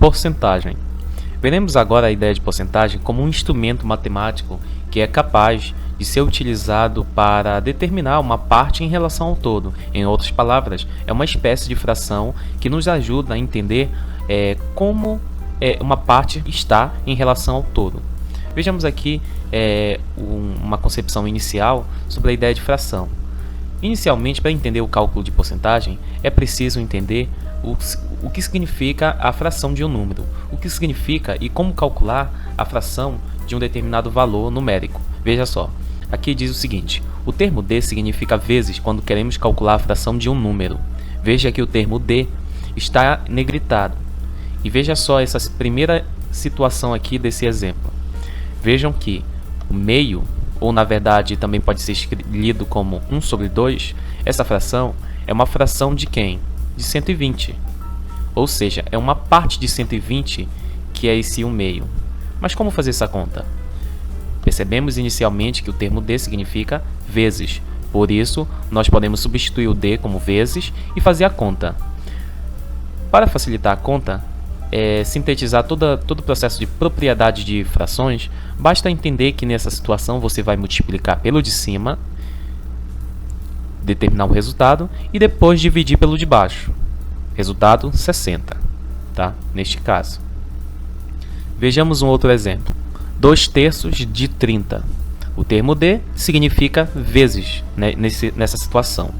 porcentagem. Veremos agora a ideia de porcentagem como um instrumento matemático que é capaz de ser utilizado para determinar uma parte em relação ao todo. Em outras palavras, é uma espécie de fração que nos ajuda a entender como uma parte está em relação ao todo. Vejamos aqui uma concepção inicial sobre a ideia de fração. Inicialmente, para entender o cálculo de porcentagem, é preciso entender o que significa a fração de um número, o que significa e como calcular a fração de um determinado valor numérico. Veja só, aqui diz o seguinte: o termo d significa vezes quando queremos calcular a fração de um número. Veja que o termo d está negritado. E veja só essa primeira situação aqui desse exemplo. Vejam que o meio, ou na verdade também pode ser lido como 1 sobre 2, essa fração é uma fração de quem? De 120. Ou seja, é uma parte de 120 que é esse 1 meio. Mas como fazer essa conta? Percebemos inicialmente que o termo d significa vezes. Por isso, nós podemos substituir o d como vezes e fazer a conta. Para facilitar a conta, sintetizar todo o processo de propriedade de frações, basta entender que nessa situação você vai multiplicar pelo de cima, determinar o resultado e depois dividir pelo de baixo. Resultado 60, tá? Neste caso. Vejamos um outro exemplo. 2/3 de 30. O termo d significa vezes, né, nessa situação.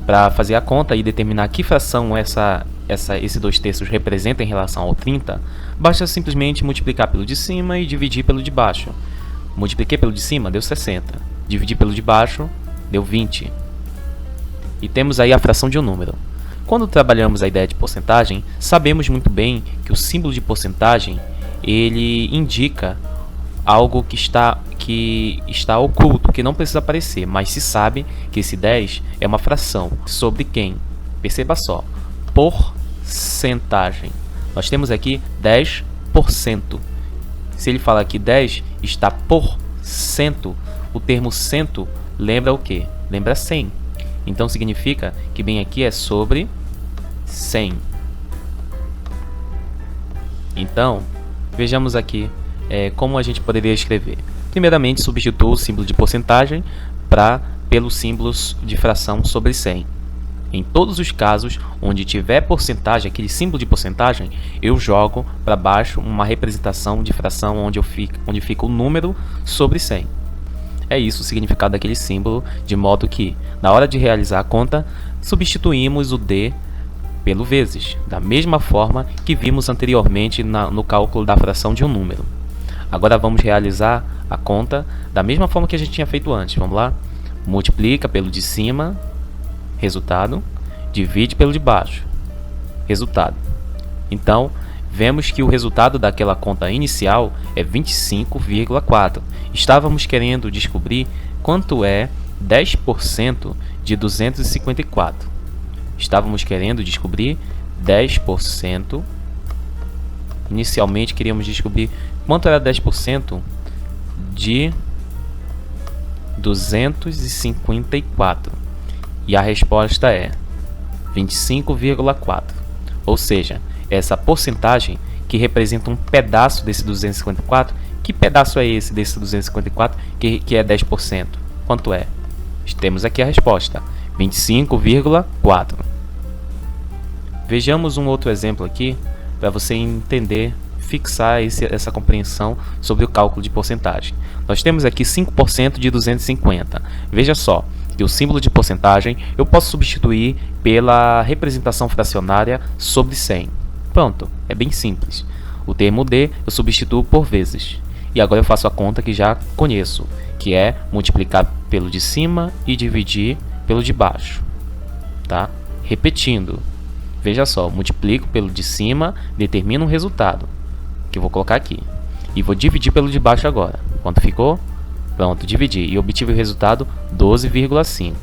Para fazer a conta e determinar que fração esse 2/3 representa em relação ao 30, basta simplesmente multiplicar pelo de cima e dividir pelo de baixo. Multipliquei pelo de cima, deu 60. Dividi pelo de baixo, deu 20. E temos aí a fração de um número. Quando trabalhamos a ideia de porcentagem, sabemos muito bem que o símbolo de porcentagem ele indica algo que está oculto, que não precisa aparecer, mas se sabe que esse 10 é uma fração sobre quem? Perceba só, porcentagem. Nós temos aqui 10%. Se ele fala que 10 está por cento, o termo cento lembra o quê? Lembra 100. Então significa que bem aqui é sobre 100. Então, vejamos aqui como a gente poderia escrever. Primeiramente, substitua o símbolo de porcentagem pelo símbolo de fração sobre 100. Em todos os casos onde tiver porcentagem, aquele símbolo de porcentagem, eu jogo para baixo uma representação de fração onde fica o número sobre 100. É isso o significado daquele símbolo, de modo que, na hora de realizar a conta, substituímos o d pelo vezes, da mesma forma que vimos anteriormente no cálculo da fração de um número. Agora vamos realizar a conta da mesma forma que a gente tinha feito antes. Vamos lá? Multiplica pelo de cima, resultado, divide pelo de baixo, resultado. Então, vemos que o resultado daquela conta inicial é 25,4. Estávamos querendo descobrir quanto é 10% de 254. Estávamos querendo descobrir 10%. Inicialmente queríamos descobrir quanto era 10% de 254. E a resposta é 25,4. Ou seja, essa porcentagem que representa um pedaço desse 254. Que pedaço é esse desse 254 que é 10%? Quanto é? Temos aqui a resposta, 25,4. Vejamos um outro exemplo aqui para você entender, fixar essa compreensão sobre o cálculo de porcentagem. Nós temos aqui 5% de 250. Veja só que o símbolo de porcentagem eu posso substituir pela representação fracionária sobre 100. Pronto, é bem simples. O termo d eu substituo por vezes. E agora eu faço a conta que já conheço, que é multiplicar pelo de cima e dividir pelo de baixo. Tá? Repetindo. Veja só, multiplico pelo de cima, determino um resultado, que eu vou colocar aqui. E vou dividir pelo de baixo agora. Quanto ficou? Pronto, dividi. E obtive o resultado 12,5.